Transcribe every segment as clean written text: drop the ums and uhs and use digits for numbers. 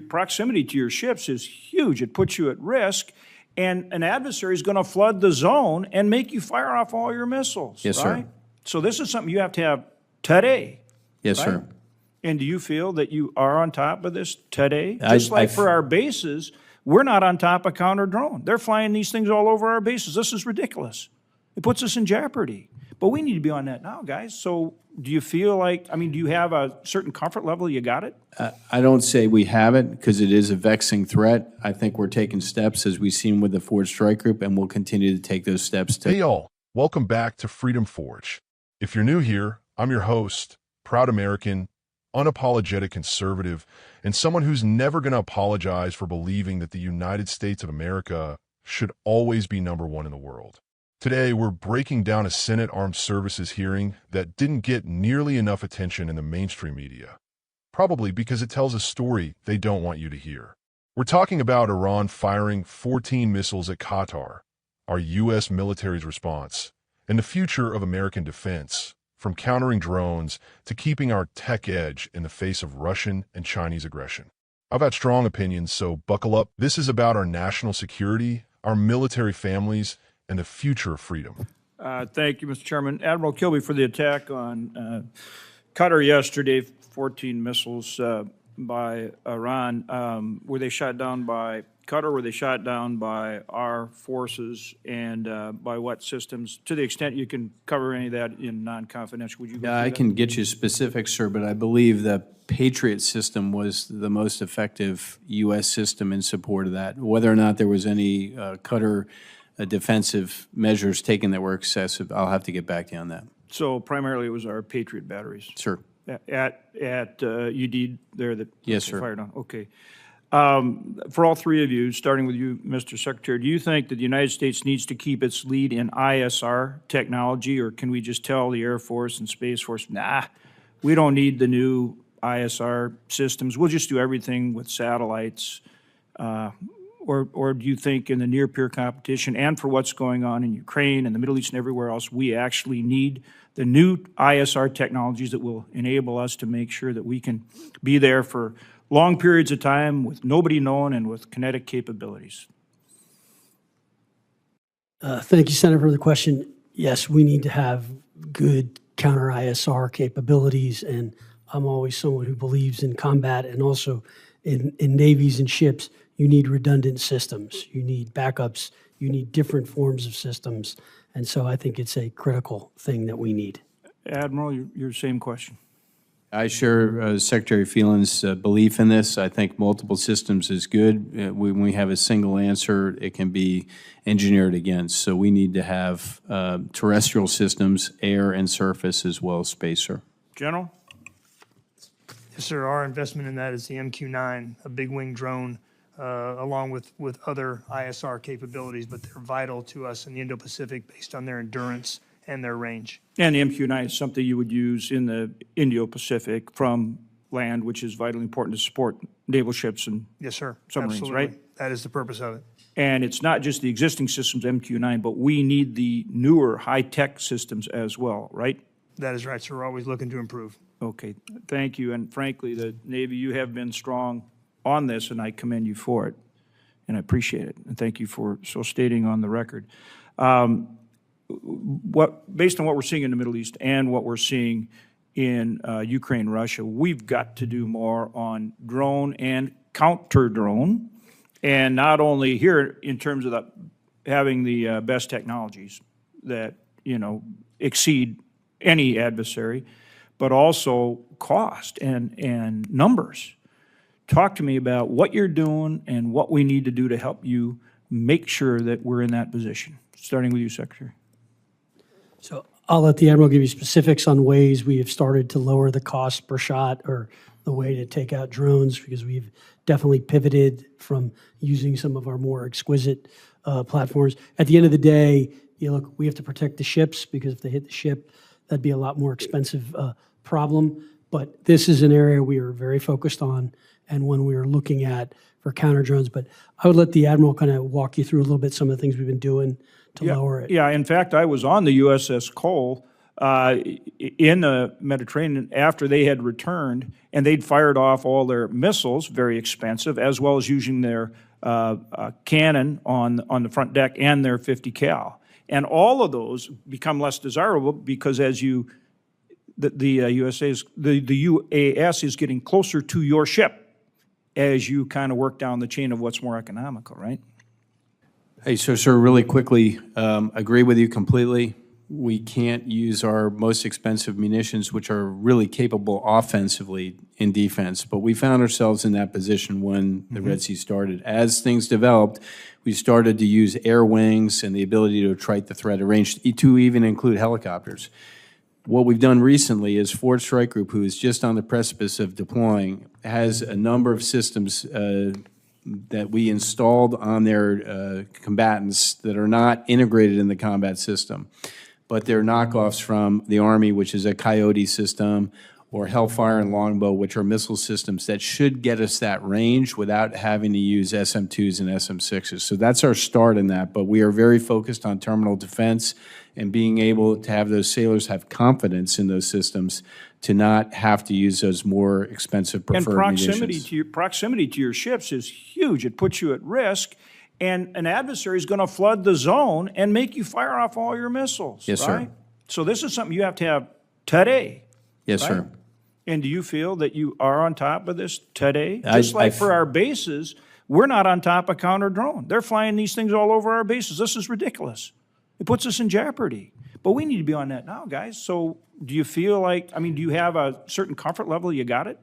Proximity to your ships is huge. It puts you at risk, and an adversary is going to flood the zone and make you fire off all your missiles. Yes, right? sir. So this is something you have to have today. Yes, right? sir. And do you feel that you are on top of this today? Just like for our bases, we're not on top of counter-drone. They're flying these things all over our bases. This is ridiculous. It puts us in jeopardy. But we need to be on that now, guys. So do you feel like, I mean, do you have a certain comfort level? You got it? I don't say we have it because it is a vexing threat. I think we're taking steps as we've seen with the Forge Strike Group, and we'll continue to take those steps. Hey, y'all. Welcome back to Freedom Forge. If you're new here, I'm your host, proud American, unapologetic conservative, and someone who's never going to apologize for believing that the United States of America should always be #1 in the world. Today, we're breaking down a Senate Armed Services hearing that didn't get nearly enough attention in the mainstream media, probably because it tells a story they don't want you to hear. We're talking about Iran firing 14 missiles at Qatar, our U.S. military's response, and the future of American defense, from countering drones to keeping our tech edge in the face of Russian and Chinese aggression. I've had strong opinions, so buckle up. This is about our national security, our military families, and the future of freedom. Thank you, Mr. Chairman. Admiral Kilby, for the attack on Qatar yesterday, 14 missiles by Iran. Were they shot down by Qatar? Were they shot down by our forces? And by what systems? To the extent you can cover any of that in non-confidential, would you go through I that? can get you specifics, sir, but I believe the Patriot system was the most effective U.S. system in support of that. Whether or not there was any Qatar defensive measures taken that were excessive, I'll have to get back to you on that. So primarily it was our Patriot batteries? Sure. At UD there that Yes, they sir. fired on? Okay. For all three of you, starting with you, Mr. Secretary, do you think that the United States needs to keep its lead in ISR technology, or can we just tell the Air Force and Space Force, nah, we don't need the new ISR systems, we'll just do everything with satellites? Or do you think in the near-peer competition and for what's going on in Ukraine and the Middle East and everywhere else, we actually need the new ISR technologies that will enable us to make sure that we can be there for long periods of time with nobody knowing and with kinetic capabilities? Thank you, Senator, for the question. Yes, we need to have good counter-ISR capabilities, and I'm always someone who believes in combat, and also in navies and ships, you need redundant systems. You need backups. You need different forms of systems. And so I think it's a critical thing that we need. Admiral, your same question. I share Secretary Phelan's belief in this. I think multiple systems is good. When we have a single answer, it can be engineered against. So we need to have terrestrial systems, air and surface, as well as space, sir. General? Yes, sir. Our investment in that is the MQ-9, a big-wing drone, along with other ISR capabilities, but they're vital to us in the Indo-Pacific based on their endurance and their range. And the MQ-9 is something you would use in the Indo-Pacific from land, which is vitally important to support naval ships and Yes, sir. submarines, Absolutely. right? That is the purpose of it. And it's not just the existing systems, MQ-9, but we need the newer high-tech systems as well, right? That is right, sir. We're always looking to improve. Okay, thank you. And frankly, the Navy, you have been strong on this, and I commend you for it, and I appreciate it. And thank you for so stating on the record. Based on what we're seeing in the Middle East and what we're seeing in Ukraine, Russia, we've got to do more on drone and counter-drone, and not only here in terms of having the best technologies that, exceed any adversary, but also cost and numbers. Talk to me about what you're doing and what we need to do to help you make sure that we're in that position. Starting with you, Secretary. So I'll let the Admiral give you specifics on ways we have started to lower the cost per shot or the way to take out drones, because we've definitely pivoted from using some of our more exquisite platforms. At the end of the day, look, we have to protect the ships, because if they hit the ship, that'd be a lot more expensive problem. But this is an area we are very focused on and one we are looking at for counter drones. But I would let the Admiral kind of walk you through a little bit some of the things we've been doing to lower it. Yeah, in fact, I was on the USS Cole in the Mediterranean after they had returned, and they'd fired off all their missiles, very expensive, as well as using their cannon on the front deck and their 50 cal. And all of those become less desirable because as you, the UAS is getting closer to your ship as you kind of work down the chain of what's more economical, right? Hey, so sir, really quickly, agree with you completely. We can't use our most expensive munitions, which are really capable offensively in defense. But we found ourselves in that position when the Red Sea started. As things developed, we started to use air wings and the ability to attrite the threat of range, to even include helicopters. What we've done recently is Ford Strike Group, who is just on the precipice of deploying, has a number of systems that we installed on their combatants that are not integrated in the combat system, but they're knockoffs from the Army, which is a Coyote system, or Hellfire and Longbow, which are missile systems that should get us that range without having to use SM-2s and SM-6s. So that's our start in that, but we are very focused on terminal defense and being able to have those sailors have confidence in those systems to not have to use those more expensive preferred And munitions. proximity to your ships is huge. It puts you at risk, and an adversary is going to flood the zone and make you fire off all your missiles. Yes, right? sir. So this is something you have to have today. Yes, right? sir. And do you feel that you are on top of this today? I- Just like I- for our bases, we're not on top of counter drone. They're flying these things all over our bases. This is ridiculous. It puts us in jeopardy. But we need to be on that now, guys. So do you feel like, I mean, do you have a certain comfort level? You got it?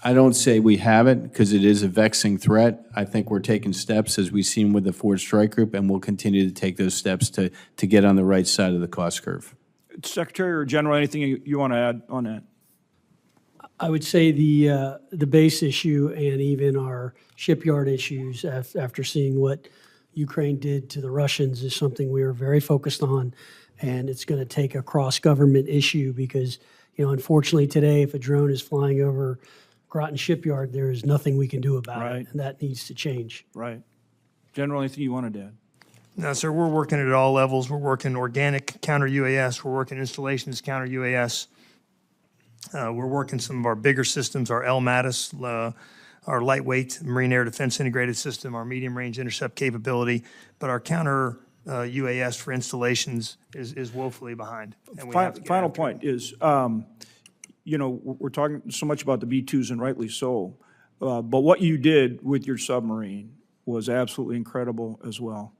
I don't say we haven't, because it is a vexing threat. I think we're taking steps, as we've seen with the Ford Strike Group, and we'll continue to take those steps to get on the right side of the cost curve. Secretary or General, anything you want to add on that? I would say the base issue and even our shipyard issues after seeing what Ukraine did to the Russians is something we are very focused on, and it's going to take a cross-government issue because, unfortunately today, if a drone is flying over Groton Shipyard, there is nothing we can do about Right. it, and that needs to change. Right. General, anything you wanted to add? No, sir, we're working at all levels. We're working organic counter UAS. We're working installations counter UAS. We're working some of our bigger systems, our LMATIS, our lightweight marine air defense integrated system, our medium range intercept capability, but our counter UAS for installations is woefully behind. And we have to get Final after point is, we're talking so much about the B-2s, and rightly so, but what you did with your submarine was absolutely incredible as well.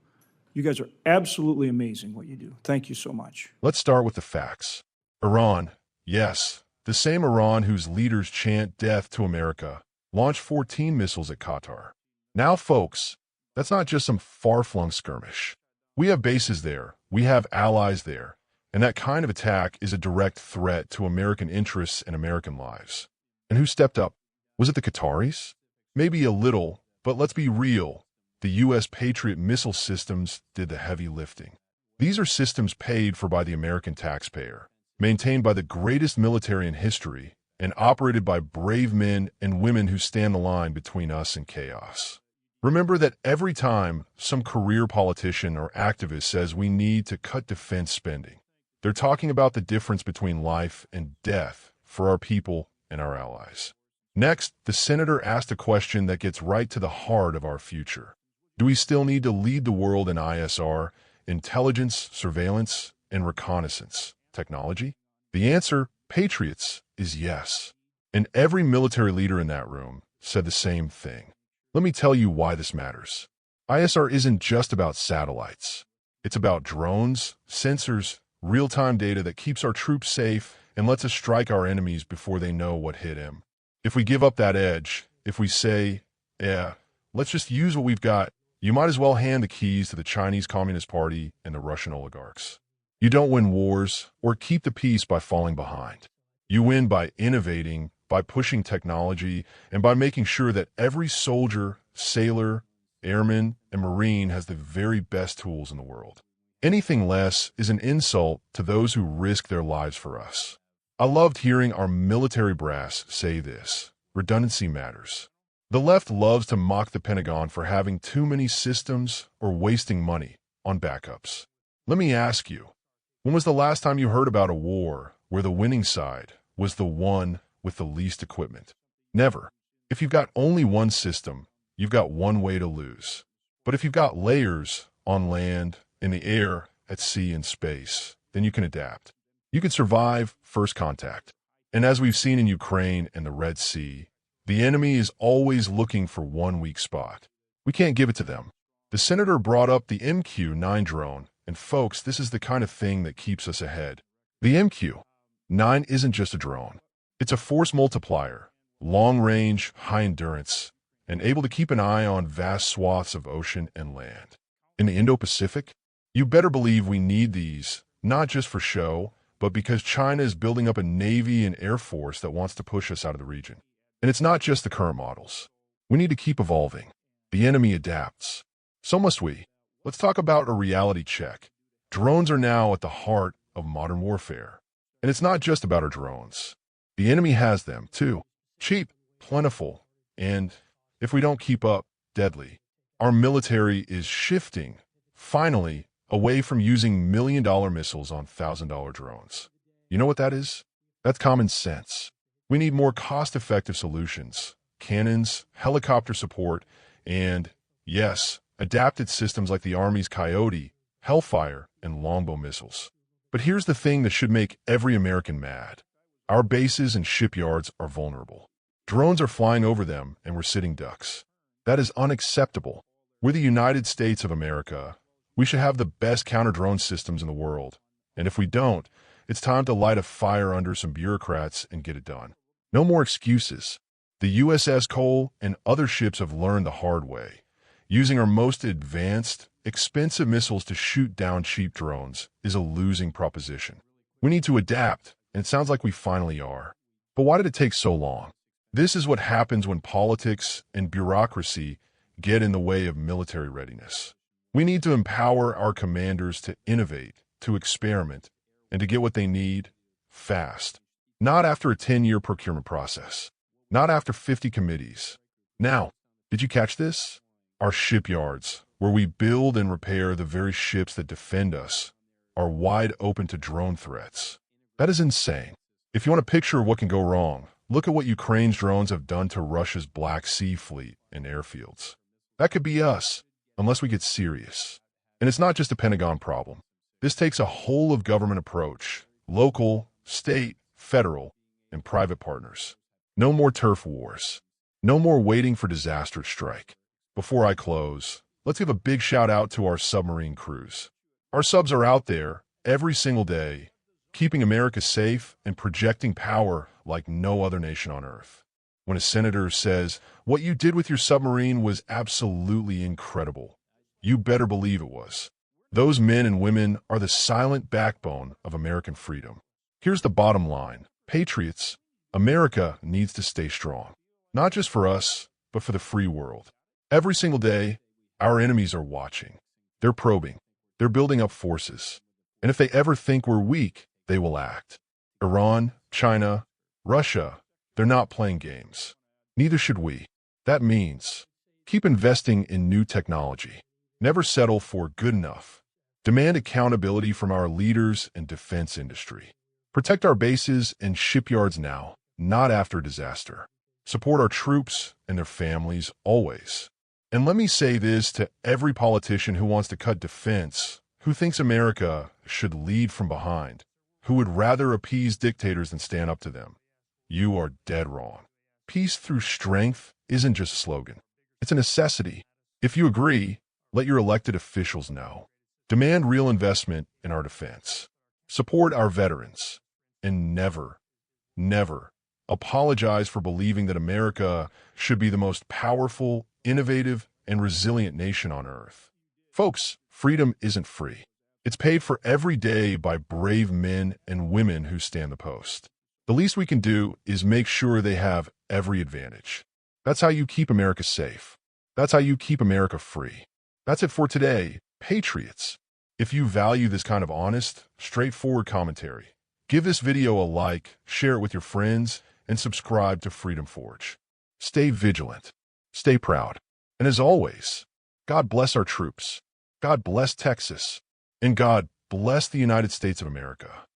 You guys are absolutely amazing what you do. Thank you so much. Let's start with the facts. Iran, yes, the same Iran whose leaders chant death to America, launched 14 missiles at Qatar. Now, folks, that's not just some far-flung skirmish. We have bases there, we have allies there, and that kind of attack is a direct threat to American interests and American lives. And who stepped up? Was it the Qataris? Maybe a little, but let's be real. The U.S. Patriot missile systems did the heavy lifting. These are systems paid for by the American taxpayer, maintained by the greatest military in history, and operated by brave men and women who stand the line between us and chaos. Remember that every time some career politician or activist says we need to cut defense spending, they're talking about the difference between life and death for our people and our allies. Next, the senator asked a question that gets right to the heart of our future. Do we still need to lead the world in ISR, intelligence, surveillance, and reconnaissance technology? The answer, Patriots, is yes. And every military leader in that room said the same thing. Let me tell you why this matters. ISR isn't just about satellites. It's about drones, sensors, real-time data that keeps our troops safe and lets us strike our enemies before they know what hit them. If we give up that edge, if we say, let's just use what we've got, you might as well hand the keys to the Chinese Communist Party and the Russian oligarchs. You don't win wars or keep the peace by falling behind. You win by innovating, by pushing technology, and by making sure that every soldier, sailor, airman, and Marine has the very best tools in the world. Anything less is an insult to those who risk their lives for us. I loved hearing our military brass say this: redundancy matters. The left loves to mock the Pentagon for having too many systems or wasting money on backups. Let me ask you, When was the last time you heard about a war where the winning side was the one with the least equipment? Never. If you've got only one system, you've got one way to lose. But if you've got layers on land, in the air, at sea, and space, then you can adapt. You can survive first contact. And as we've seen in Ukraine and the Red Sea, the enemy is always looking for one weak spot. We can't give it to them. The senator brought up the MQ-9 drone, and folks, this is the kind of thing that keeps us ahead. The MQ-9 isn't just a drone. It's a force multiplier, long range, high endurance, and able to keep an eye on vast swaths of ocean and land. In the Indo-Pacific, you better believe we need these, not just for show, but because China is building up a navy and air force that wants to push us out of the region. And it's not just the current models. We need to keep evolving. The enemy adapts. So must we. Let's talk about a reality check. Drones are now at the heart of modern warfare. And it's not just about our drones. The enemy has them, too. Cheap, plentiful, and, if we don't keep up, deadly. Our military is shifting, finally, away from using million-dollar missiles on $1,000 drones. You know what that is? That's common sense. We need more cost-effective solutions, cannons, helicopter support, and, yes, adapted systems like the Army's Coyote, Hellfire, and Longbow missiles. But here's the thing that should make every American mad. Our bases and shipyards are vulnerable. Drones are flying over them, and we're sitting ducks. That is unacceptable. We're the United States of America. We should have the best counter-drone systems in the world. And if we don't, it's time to light a fire under some bureaucrats and get it done. No more excuses. The USS Cole and other ships have learned the hard way. Using our most advanced, expensive missiles to shoot down cheap drones is a losing proposition. We need to adapt, and it sounds like we finally are. But why did it take so long? This is what happens when politics and bureaucracy get in the way of military readiness. We need to empower our commanders to innovate, to experiment, and to get what they need fast. Not after a 10-year procurement process. Not after 50 committees. Now, did you catch this? Our shipyards, where we build and repair the very ships that defend us, are wide open to drone threats. That is insane. If you want a picture of what can go wrong, look at what Ukraine's drones have done to Russia's Black Sea fleet and airfields. That could be us, unless we get serious. And it's not just a Pentagon problem. This takes a whole-of-government approach, local, state, federal, and private partners. No more turf wars. No more waiting for disaster to strike. Before I close, let's give a big shout-out to our submarine crews. Our subs are out there, every single day, keeping America safe and projecting power like no other nation on Earth. When a senator says, "What you did with your submarine was absolutely incredible," you better believe it was. Those men and women are the silent backbone of American freedom. Here's the bottom line. Patriots, America needs to stay strong. Not just for us, but for the free world. Every single day, our enemies are watching. They're probing. They're building up forces. And if they ever think we're weak, they will act. Iran, China, Russia, they're not playing games. Neither should we. That means keep investing in new technology. Never settle for good enough. Demand accountability from our leaders and defense industry. Protect our bases and shipyards now, not after disaster. Support our troops and their families always. And let me say this to every politician who wants to cut defense, who thinks America should lead from behind, who would rather appease dictators than stand up to them. You are dead wrong. Peace through strength isn't just a slogan. It's a necessity. If you agree, let your elected officials know. Demand real investment in our defense. Support our veterans. And never, never apologize for believing that America should be the most powerful, innovative, and resilient nation on Earth. Folks, freedom isn't free. It's paid for every day by brave men and women who stand the post. The least we can do is make sure they have every advantage. That's how you keep America safe. That's how you keep America free. That's it for today, Patriots. If you value this kind of honest, straightforward commentary, give this video a like, share it with your friends, and subscribe to Freedom Forge. Stay vigilant. Stay proud. And as always, God bless our troops. God bless Texas. And God Bless the United States of America.